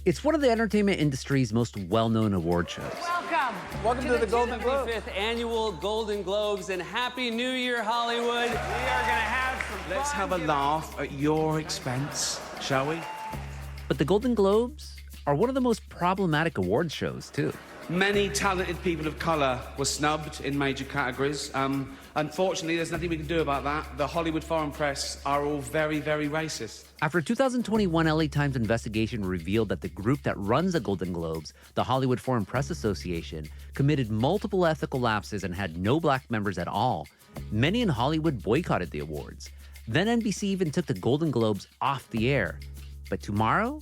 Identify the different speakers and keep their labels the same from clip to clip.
Speaker 1: It's one of the entertainment industry's most well-known award shows.
Speaker 2: Welcome to the Golden Globes.
Speaker 3: 25th Annual Golden Globes, and Happy New Year, Hollywood.
Speaker 2: We are gonna have some fun.
Speaker 4: Let's have a laugh at your expense, shall we?
Speaker 1: But the Golden Globes are one of the most problematic award shows, too.
Speaker 4: Many talented people of colour were snubbed in major categories. Unfortunately, there's nothing we can do about that. The Hollywood foreign press are all very, very racist.
Speaker 1: After a 2021 LA Times investigation revealed that the group that runs the Golden Globes, the Hollywood Foreign Press Association, committed multiple ethical lapses and had no black members at all, many in Hollywood boycotted the awards. Then NBC even took the Golden Globes off the air. But tomorrow,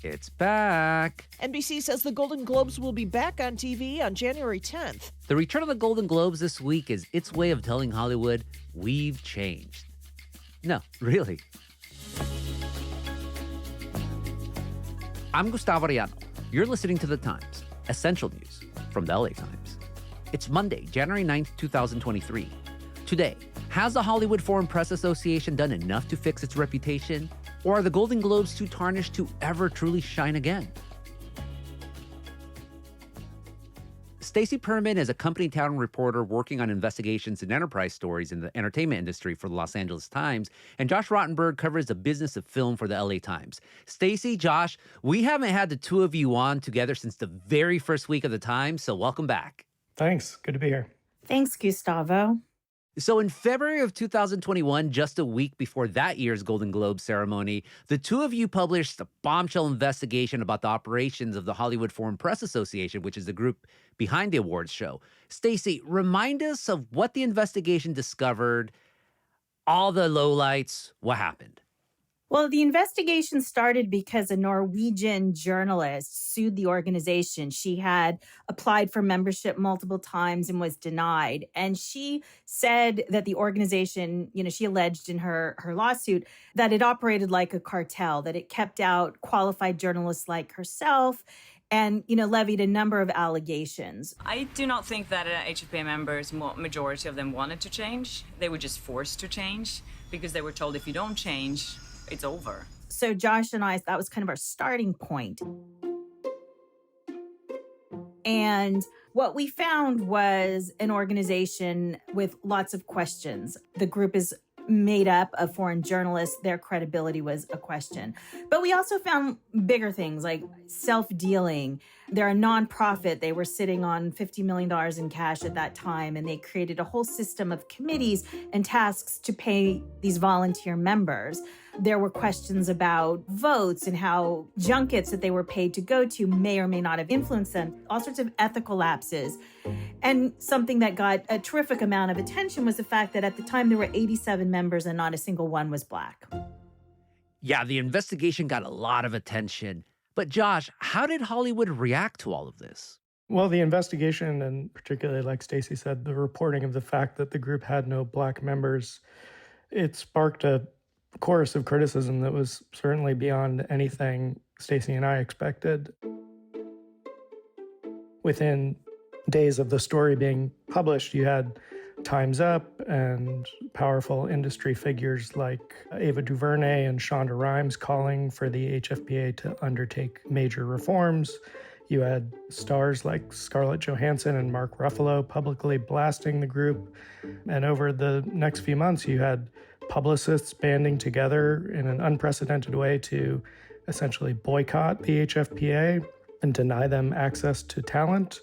Speaker 1: it's back.
Speaker 5: NBC says the Golden Globes will be back on TV on January 10th.
Speaker 1: The return of the Golden Globes this week is its way of telling Hollywood, we've changed. No, really. I'm Gustavo Arellano. You're listening to The Times, essential news from the LA Times. It's Monday, January 9th, 2023. Today, has the Hollywood Foreign Press Association done enough to fix its reputation? Or are the Golden Globes too tarnished to ever truly shine again? Stacey Perman is a Company Town reporter working on investigations and enterprise stories in the entertainment industry for the Los Angeles Times, and Josh Rottenberg covers the business of film for the LA Times. Stacey, Josh, we haven't had the two of you on together since the very first week of the Times, so welcome back.
Speaker 6: Thanks. Good to be here.
Speaker 7: Thanks, Gustavo.
Speaker 1: So in February of 2021, just a week before that year's Golden Globe ceremony, the two of you published a bombshell investigation about the operations of the Hollywood Foreign Press Association, which is the group behind the awards show. Stacey, remind us of what the investigation discovered, all the lowlights, what happened?
Speaker 7: Well, the investigation started because a Norwegian journalist sued the organization. She had applied for membership multiple times and was denied. And she said that the organization, she alleged in her lawsuit that it operated like a cartel, that it kept out qualified journalists like herself and, levied a number of allegations.
Speaker 8: I do not think that HFPA members, majority of them wanted to change. They were just forced to change because they were told if you don't change, it's over.
Speaker 7: So Josh and I, that was kind of our starting point. And what we found was an organization with lots of questions. The group is made up of foreign journalists. Their credibility was a question. But we also found bigger things like self-dealing. They're a nonprofit. They were sitting on $50 million in cash at that time, and they created a whole system of committees and tasks to pay these volunteer members. There were questions about votes and how junkets that they were paid to go to may or may not have influenced them, all sorts of ethical lapses. And something that got a terrific amount of attention was the fact that at the time there were 87 members and not a single one was Black.
Speaker 1: Yeah, the investigation got a lot of attention. But Josh, how did Hollywood react to all of this?
Speaker 6: Well, the investigation, and particularly, like Stacey said, the reporting of the fact that the group had no Black members, it sparked a chorus of criticism that was certainly beyond anything Stacey and I expected. Within days of the story being published, you had Time's Up and powerful industry figures like Ava DuVernay and Shonda Rhimes calling for the HFPA to undertake major reforms. You had stars like Scarlett Johansson and Mark Ruffalo publicly blasting the group. And over the next few months, you had publicists banding together in an unprecedented way to essentially boycott the HFPA and deny them access to talent.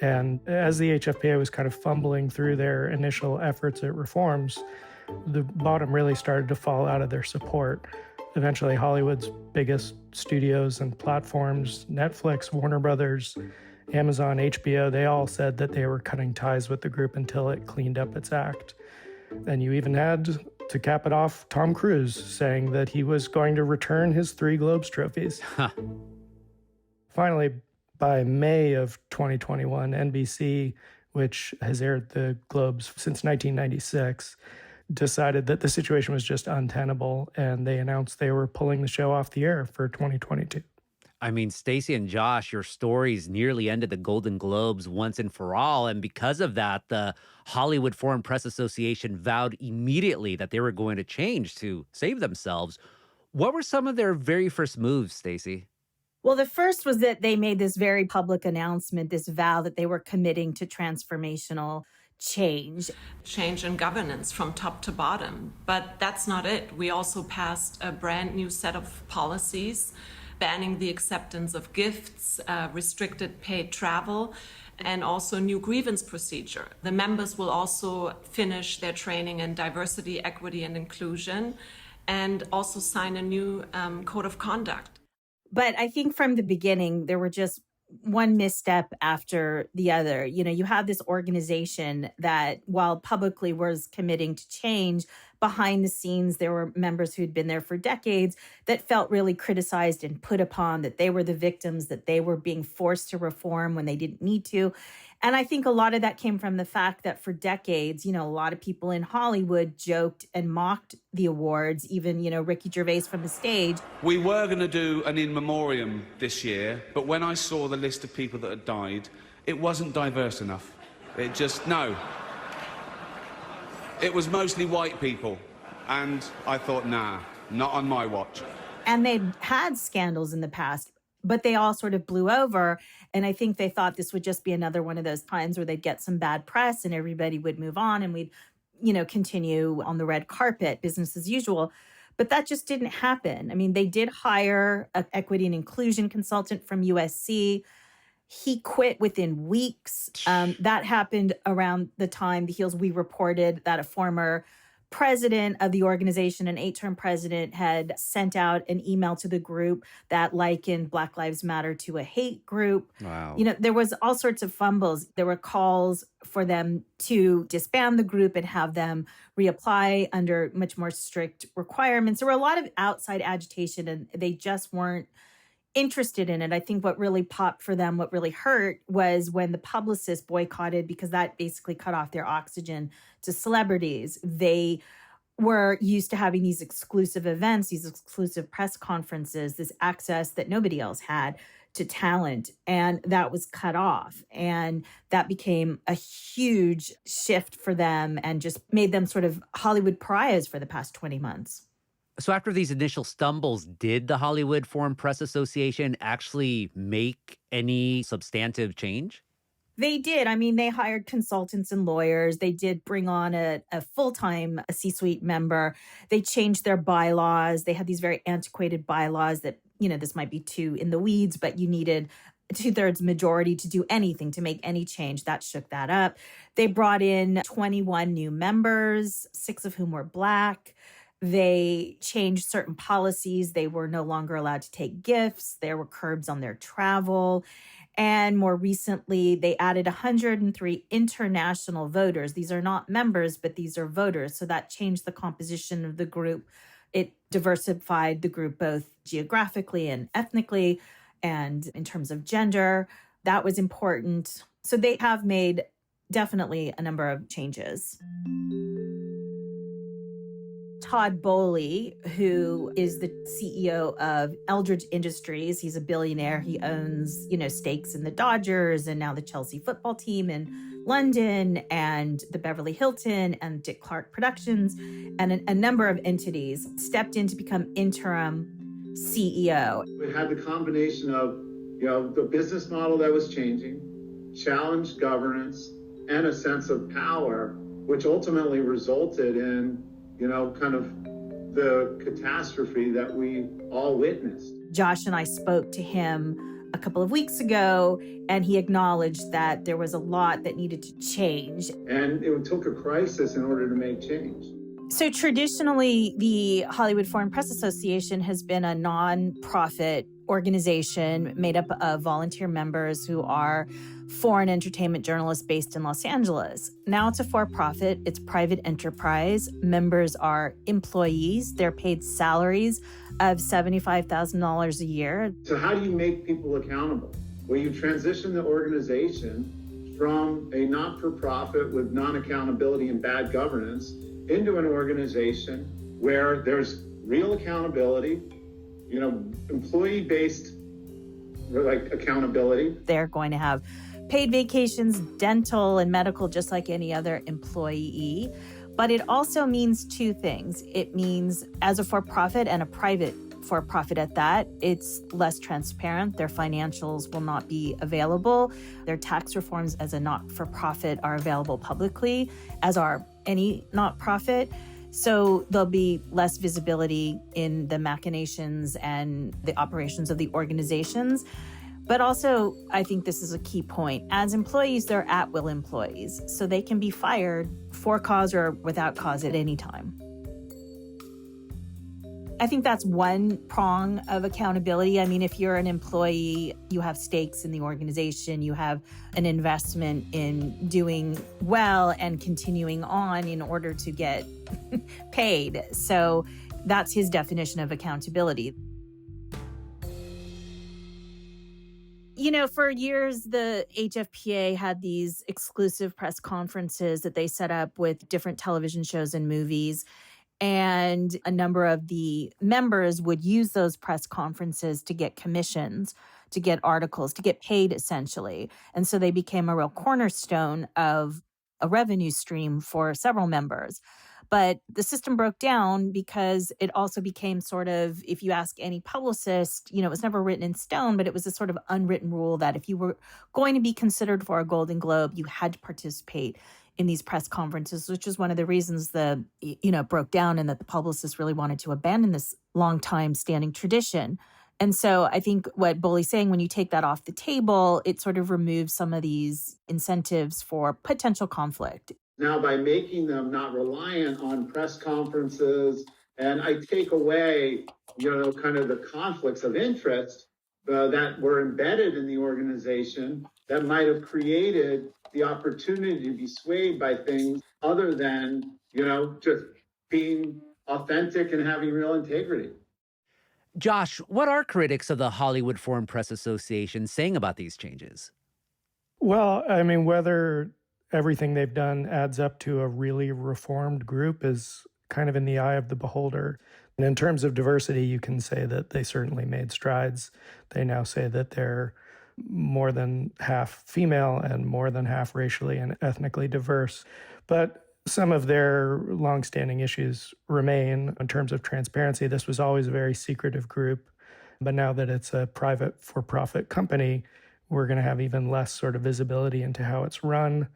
Speaker 6: And as the HFPA was kind of fumbling through their initial efforts at reforms, the bottom really started to fall out of their support. Eventually, Hollywood's biggest studios and platforms, Netflix, Warner Brothers, Amazon, HBO, they all said that they were cutting ties with the group until it cleaned up its act. And you even had, to cap it off, Tom Cruise saying that he was going to return his 3 Globes trophies. Finally, by May of 2021, NBC, which has aired the Globes since 1996, decided that the situation was just untenable, and they announced they were pulling the show off the air for 2022.
Speaker 1: I mean, Stacey and Josh, your stories nearly ended the Golden Globes once and for all. And because of that, the Hollywood Foreign Press Association vowed immediately that they were going to change to save themselves. What were some of their very first moves, Stacey?
Speaker 7: Well, the first was that they made this very public announcement, this vow that they were committing to transformational change.
Speaker 9: Change in governance from top to bottom. But that's not it. We also passed a brand new set of policies banning the acceptance of gifts, restricted paid travel, and also new grievance procedure. The members will also finish their training in diversity, equity, and inclusion, and also sign a new code of conduct.
Speaker 7: But I think from the beginning, there were just one misstep after the other. You know, you have this organization that, while publicly was committing to change, behind the scenes, there were members who'd been there for decades that felt really criticized and put upon, that they were the victims, that they were being forced to reform when they didn't need to. And I think a lot of that came from the fact that for decades, you know, a lot of people in Hollywood joked and mocked the awards, even, you know, Ricky Gervais from the stage.
Speaker 4: We were going to do an in memoriam this year, but when I saw the list of people that had died, it wasn't diverse enough. No. It was mostly white people, and I thought, nah, not on my watch.
Speaker 7: And they'd had scandals in the past, but they all sort of blew over. And I think they thought this would just be another one of those times where they'd get some bad press and everybody would move on and we'd, you know, continue on the red carpet, business as usual. But that just didn't happen. I mean, they did hire an equity and inclusion consultant from USC. He quit within weeks. That happened around the time we reported that a former president of the organization, an 8-term president, had sent out an email to the group that likened Black Lives Matter to a hate group.
Speaker 1: Wow.
Speaker 7: You know, there was all sorts of fumbles. There were calls for them to disband the group and have them reapply under much more strict requirements. There were a lot of outside agitation, and they just weren't interested in it. I think what really popped for them, what really hurt, was when the publicists boycotted, because that basically cut off their oxygen to celebrities. They were used to having these exclusive events, these exclusive press conferences, this access that nobody else had to talent, and that was cut off. And that became a huge shift for them and just made them sort of Hollywood pariahs for the past 20 months.
Speaker 1: So after these initial stumbles, did the Hollywood Foreign Press Association actually make any substantive change?
Speaker 7: They did. I mean, they hired consultants and lawyers. They did bring on a full-time C-suite member. They changed their bylaws. They had these very antiquated bylaws that, you know, this might be too in the weeds, but you needed a 2/3 majority to do anything, to make any change. That shook that up. They brought in 21 new members, 6 of whom were Black. They changed certain policies. They were no longer allowed to take gifts. There were curbs on their travel. And more recently, they added 103 international voters. These are not members, but these are voters. So that changed the composition of the group. It diversified the group both geographically and ethnically and in terms of gender. That was important. So they have made definitely a number of changes. Todd Boehly, who is the CEO of Eldridge Industries, he's a billionaire. He owns, you know, stakes in the Dodgers and now the Chelsea football team in London and the Beverly Hilton and Dick Clark Productions and a number of entities, stepped in to become interim CEO.
Speaker 10: We had the combination of, you know, the business model that was changing, challenged governance, and a sense of power, which ultimately resulted in, you know, kind of the catastrophe that we all witnessed.
Speaker 7: Josh and I spoke to him a couple of weeks ago, and he acknowledged that there was a lot that needed to change.
Speaker 10: And it took a crisis in order to make change.
Speaker 7: So traditionally, the Hollywood Foreign Press Association has been a nonprofit organization made up of volunteer members who are foreign entertainment journalists based in Los Angeles. Now it's a for-profit, it's private enterprise. Members are employees. They're paid salaries of $75,000 a year.
Speaker 10: So how do you make people accountable? Well, you transition the organization from a not-for-profit with non-accountability and bad governance into an organization where there's real accountability, you know, employee-based like accountability.
Speaker 7: They're going to have paid vacations, dental and medical, just like any other employee. But it also means two things. It means, as a for-profit and a private for profit at that. It's less transparent. Their financials will not be available. Their tax reforms as a not-for-profit are available publicly, as are any not-profit. So there'll be less visibility in the machinations and the operations of the organizations. But also, I think this is a key point. As employees, they're at-will employees, so they can be fired for cause or without cause at any time. I think that's one prong of accountability. I mean, if you're an employee, you have stakes in the organization, you have an investment in doing well and continuing on in order to get paid. So that's his definition of accountability. You know, for years, the HFPA had these exclusive press conferences that they set up with different television shows and movies. And a number of the members would use those press conferences to get commissions, to get articles, to get paid essentially. And so they became a real cornerstone of a revenue stream for several members. But the system broke down because it also became sort of, if you ask any publicist, you know, it was never written in stone, but it was a sort of unwritten rule that if you were going to be considered for a Golden Globe, you had to participate in these press conferences, which is one of the reasons broke down and that the publicists really wanted to abandon this long time standing tradition. And so I think what Boley's saying, when you take that off the table, it sort of removes some of these incentives for potential conflict.
Speaker 10: Now, by making them not reliant on press conferences, and I take away, kind of the conflicts of interest that were embedded in the organization that might have created the opportunity to be swayed by things other than, just being authentic and having real integrity.
Speaker 1: Josh, what are critics of the Hollywood Foreign Press Association saying about these changes?
Speaker 6: Well, I mean, whether everything they've done adds up to a really reformed group is kind of in the eye of the beholder. And in terms of diversity, you can say that they certainly made strides. They now say that they're more than half female and more than half racially and ethnically diverse. But some of their longstanding issues remain in terms of transparency. This was always a very secretive group, but now that it's a private for-profit company, we're going to have even less sort of visibility into how it's run.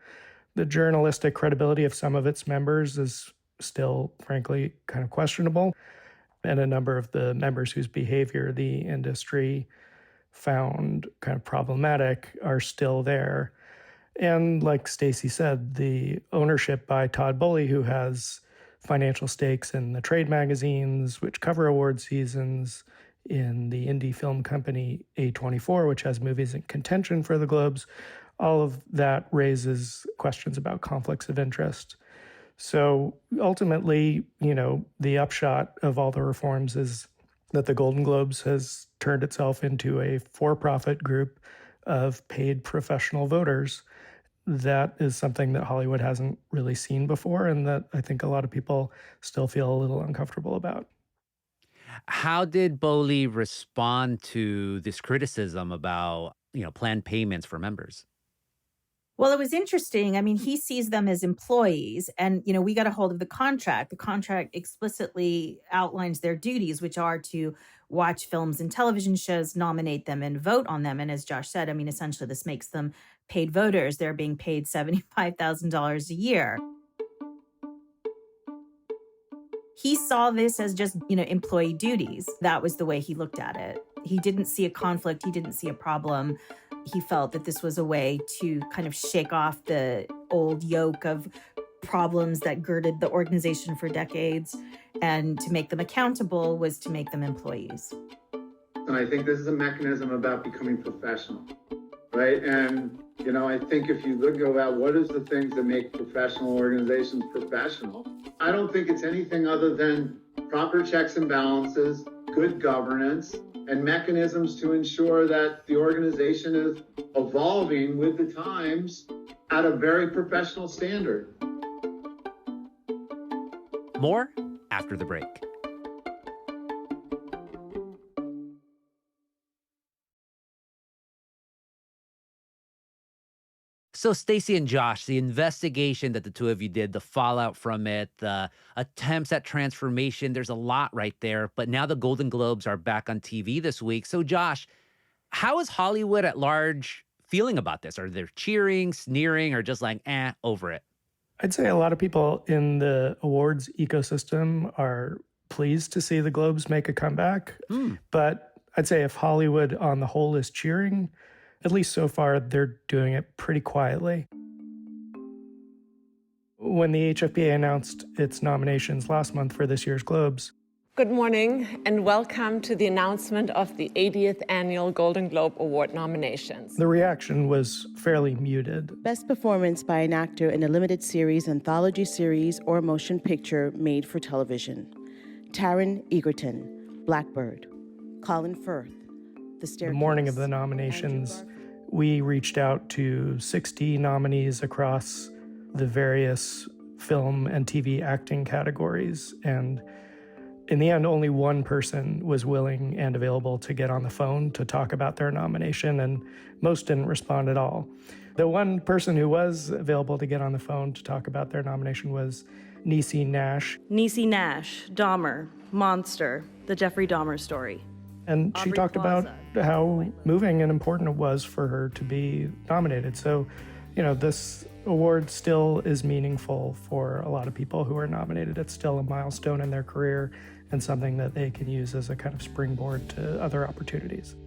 Speaker 6: The journalistic credibility of some of its members is still, frankly, kind of questionable. And a number of the members whose behavior the industry found kind of problematic are still there. And like Stacey said, the ownership by Todd Boley, who has financial stakes in the trade magazines, which cover award seasons, in the indie film company A24, which has movies in contention for the Globes, all of that raises questions about conflicts of interest. So ultimately, the upshot of all the reforms is that the Golden Globes has turned itself into a for-profit group of paid professional voters. That is something that Hollywood hasn't really seen before, and that I think a lot of people still feel a little uncomfortable about.
Speaker 1: How did Boley respond to this criticism about, planned payments for members?
Speaker 7: Well, it was interesting. I mean, he sees them as employees and, we got a hold of the contract. The contract explicitly outlines their duties, which are to watch films and television shows, nominate them and vote on them. And as Josh said, I mean, essentially this makes them paid voters. They're being paid $75,000 a year. He saw this as just, employee duties. That was the way he looked at it. He didn't see a conflict. He didn't see a problem. He felt that this was a way to kind of shake off the old yoke of problems that girded the organization for decades. And to make them accountable was to make them employees.
Speaker 10: And I think this is a mechanism about becoming professional, right? And, I think if you look about what is the things that make professional organizations professional, I don't think it's anything other than proper checks and balances, good governance, and mechanisms to ensure that the organization is evolving with the times at a very professional standard.
Speaker 1: More after the break. So, Stacey and Josh, the investigation that the two of you did, the fallout from it, the attempts at transformation, there's a lot right there. But now the Golden Globes are back on TV this week. So, Josh, how is Hollywood at large feeling about this? Are they cheering, sneering, or just like, over it?
Speaker 6: I'd say a lot of people in the awards ecosystem are pleased to see the Globes make a comeback. But I'd say if Hollywood on the whole is cheering, at least so far, they're doing it pretty quietly. When the HFPA announced its nominations last month for this year's Globes.
Speaker 11: Good morning and welcome to the announcement of the 80th Annual Golden Globe Award nominations.
Speaker 6: The reaction was fairly muted.
Speaker 12: Best performance by an actor in a limited series, anthology series, or motion picture made for television. Taron Egerton, Blackbird. Colin Firth, The Staircase.
Speaker 6: The morning of the nominations, we reached out to 60 nominees across the various film and TV acting categories. And in the end, only one person was willing and available to get on the phone to talk about their nomination, and most didn't respond at all. The one person who was available to get on the phone to talk about their nomination was Niecy Nash.
Speaker 12: Niecy Nash, Dahmer, Monster, The Jeffrey Dahmer Story.
Speaker 6: And she talked about how moving and important it was for her to be nominated. So, this award still is meaningful for a lot of people who are nominated. It's still a milestone in their career and something that they can use as a kind of springboard to other opportunities.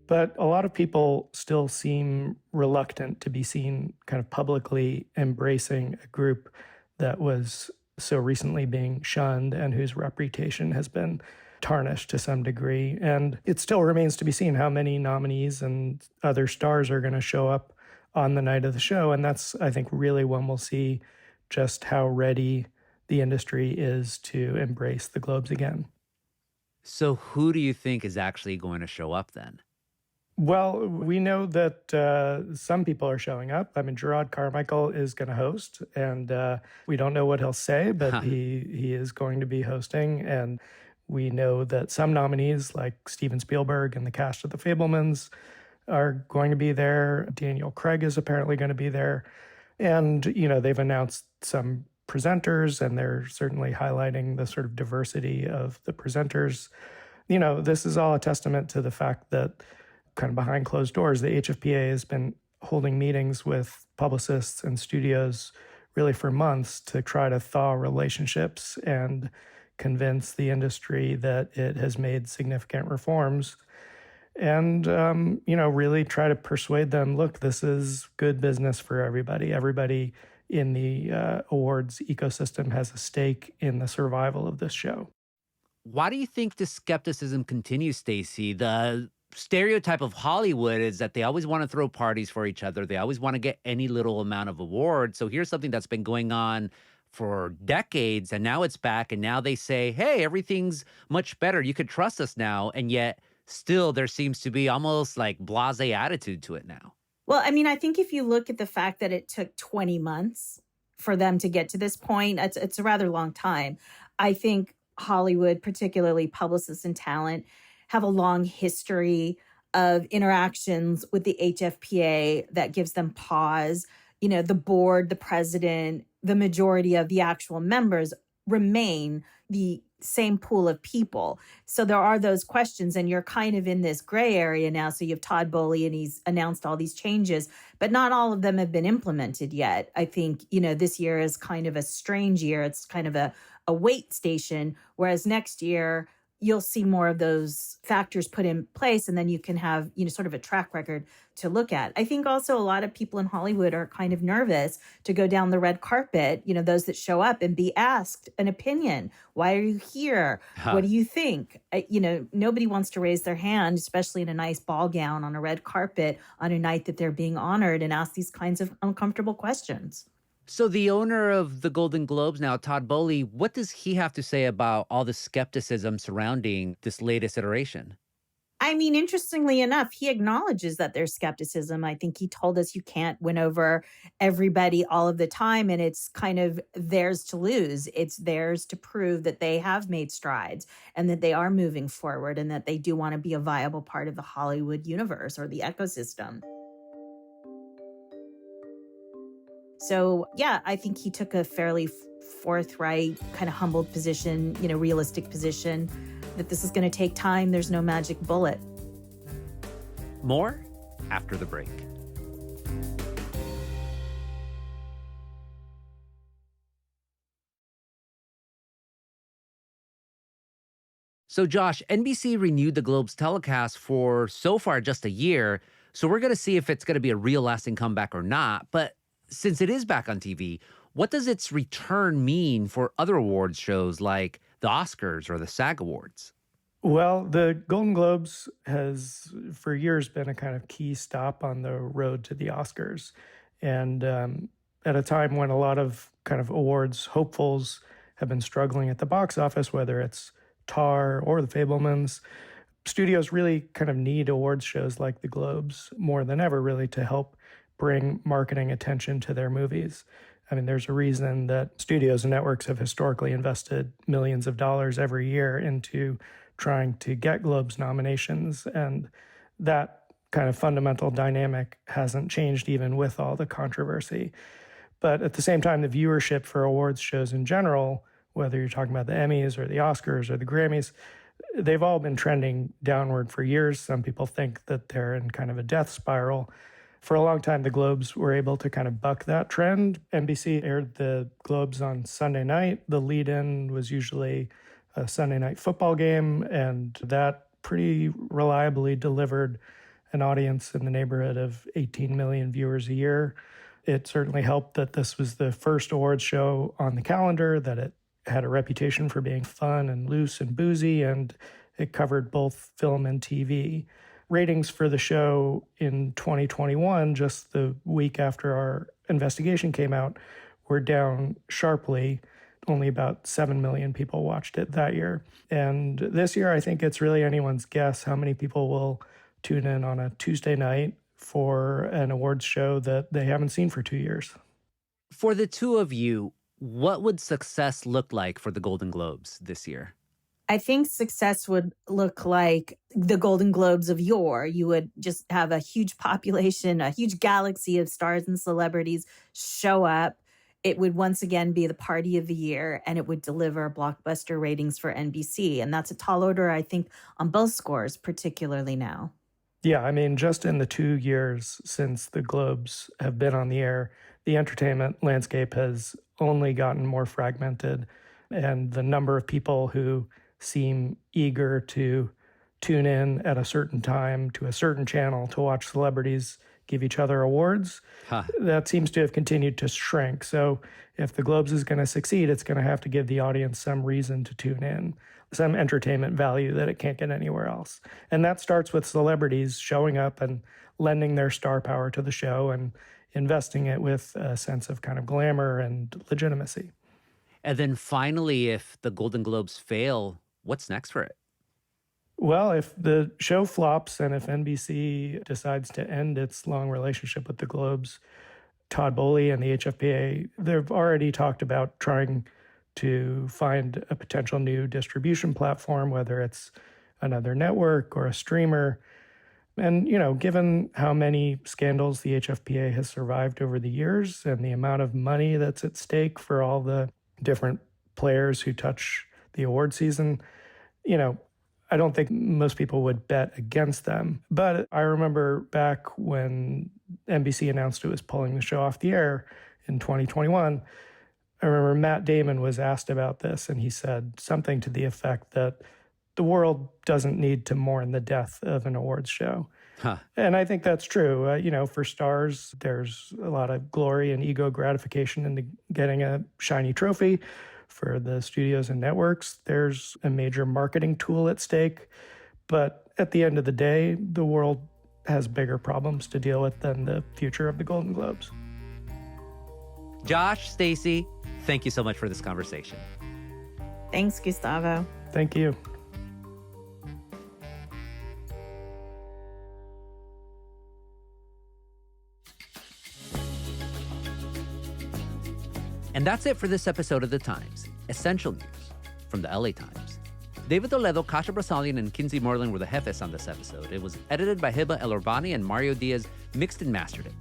Speaker 6: But a lot of people still seem reluctant to be seen kind of publicly embracing a group that was so recently being shunned and whose reputation has been tarnished to some degree. And it still remains to be seen how many nominees and other stars are going to show up on the night of the show. And that's, I think, really when we'll see just how ready the industry is to embrace the Globes again.
Speaker 1: So who do you think is actually going to show up then?
Speaker 6: Well, we know that some people are showing up. I mean, Gerard Carmichael is going to host, and we don't know what he'll say, but he is going to be hosting. And we know that some nominees, like Steven Spielberg and the cast of The Fabelmans, are going to be there. Daniel Craig is apparently going to be there. And, they've announced some presenters, and they're certainly highlighting the sort of diversity of the presenters. This is all a testament to the fact that kind of behind closed doors, the HFPA has been holding meetings with publicists and studios really for months to try to thaw relationships and convince the industry that it has made significant reforms and, really try to persuade them, look, this is good business for everybody. Everybody in the awards ecosystem has a stake in the survival of this show.
Speaker 1: Why do you think the skepticism continues, Stacey? The stereotype of Hollywood is that they always want to throw parties for each other. They always want to get any little amount of awards. So here's something that's been going on for decades, and now it's back, and now they say, hey, everything's much better. You could trust us now. And yet still there seems to be almost like blasé attitude to it now.
Speaker 7: Well, I mean, I think if you look at the fact that it took 20 months for them to get to this point, it's a rather long time. I think Hollywood, particularly publicists and talent, have a long history of interactions with the HFPA that gives them pause. The board, the president, the majority of the actual members remain the same pool of people. So there are those questions, and you're kind of in this gray area now. So you have Todd Boehly, and he's announced all these changes, but not all of them have been implemented yet. I think, this year is kind of a strange year. It's kind of a wait station, whereas next year you'll see more of those factors put in place, and then you can have, sort of a track record to look at. I think also a lot of people in Hollywood are kind of nervous to go down the red carpet, those that show up and be asked an opinion. Why are you here? What do you think? Nobody wants to raise their hand, especially in a nice ball gown on a red carpet on a night that they're being honored, and ask these kinds of uncomfortable questions.
Speaker 1: So the owner of the Golden Globes now, Todd Boehly, what does he have to say about all the skepticism surrounding this latest iteration?
Speaker 7: I mean, interestingly enough, he acknowledges that there's skepticism. I think he told us you can't win over everybody all of the time, and it's kind of theirs to lose. It's theirs to prove that they have made strides and that they are moving forward and that they do want to be a viable part of the Hollywood universe or the ecosystem. So, yeah, I think he took a fairly forthright, kind of humbled position, realistic position that this is going to take time. There's no magic bullet.
Speaker 1: More after the break. So, Josh, NBC renewed the Globe's telecast for so far just a year. So we're going to see if it's going to be a real lasting comeback or not. But since it is back on TV, what does its return mean for other awards shows like the Oscars or the SAG Awards?
Speaker 6: Well, the Golden Globes has for years been a kind of key stop on the road to the Oscars. And at a time when a lot of kind of awards hopefuls have been struggling at the box office, whether it's Tar or The Fabelmans, studios really kind of need awards shows like the Globes more than ever, really, to help bring marketing attention to their movies. I mean, there's a reason that studios and networks have historically invested millions of dollars every year into trying to get Globes nominations, and that kind of fundamental dynamic hasn't changed even with all the controversy. But at the same time, the viewership for awards shows in general, whether you're talking about the Emmys or the Oscars or the Grammys, they've all been trending downward for years. Some people think that they're in kind of a death spiral. For a long time, the Globes were able to kind of buck that trend. NBC aired the Globes on Sunday night. The lead-in was usually a Sunday night football game, and that pretty reliably delivered an audience in the neighborhood of 18 million viewers a year. It certainly helped that this was the first awards show on the calendar, that it had a reputation for being fun and loose and boozy, and it covered both film and TV. Ratings for the show in 2021, just the week after our investigation came out, were down sharply. Only about 7 million people watched it that year. And this year, I think it's really anyone's guess how many people will tune in on a Tuesday night for an awards show that they haven't seen for 2 years.
Speaker 1: For the two of you, what would success look like for the Golden Globes this year?
Speaker 7: I think success would look like the Golden Globes of yore. You would just have a huge population, a huge galaxy of stars and celebrities show up. It would once again be the party of the year, and it would deliver blockbuster ratings for NBC. And that's a tall order, I think, on both scores, particularly now.
Speaker 6: Yeah, I mean, just in the 2 years since the Globes have been on the air, the entertainment landscape has only gotten more fragmented, and the number of people who seem eager to tune in at a certain time to a certain channel to watch celebrities give each other awards, that seems to have continued to shrink. So if the Globes is going to succeed, it's going to have to give the audience some reason to tune in, some entertainment value that it can't get anywhere else. And that starts with celebrities showing up and lending their star power to the show and investing it with a sense of kind of glamour and legitimacy.
Speaker 1: And then finally, if the Golden Globes fail, what's next for it?
Speaker 6: Well, if the show flops and if NBC decides to end its long relationship with the Globes, Todd Boehly and the HFPA, they've already talked about trying to find a potential new distribution platform, whether it's another network or a streamer. And, given how many scandals the HFPA has survived over the years and the amount of money that's at stake for all the different players who touch the award season, I don't think most people would bet against them. But I remember back when NBC announced it was pulling the show off the air in 2021, I remember Matt Damon was asked about this, and he said something to the effect that the world doesn't need to mourn the death of an awards show. And I think that's true. For stars, there's a lot of glory and ego gratification into getting a shiny trophy. For the studios and networks, there's a major marketing tool at stake. But at the end of the day, the world has bigger problems to deal with than the future of the Golden Globes.
Speaker 1: Josh, Stacey, thank you so much for this conversation.
Speaker 7: Thanks, Gustavo.
Speaker 6: Thank you.
Speaker 1: And that's it for this episode of The Times, Essential News from the LA Times. David Toledo, Kasia Brasalian, and Kinsey Moreland were the jefes on this episode. It was edited by Hiba El Urbani, and Mario Diaz mixed and mastered it.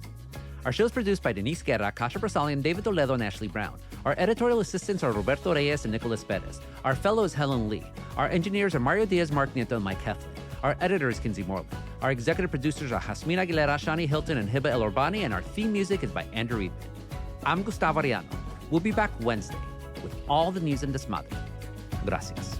Speaker 1: Our show is produced by Denise Guerra, Kasha Brasalian, David Toledo, and Ashley Brown. Our editorial assistants are Roberto Reyes and Nicolas Perez. Our fellow is Helen Lee. Our engineers are Mario Diaz, Mark Nieto, and Mike Heflin. Our editor is Kinsey Morley. Our executive producers are Jasmine Aguilera, Shani Hilton, and Hiba El Orbani, and our theme music is by Andrew Eatman. I'm Gustavo Arellano. We'll be back Wednesday with all the news in Desmadre. Gracias.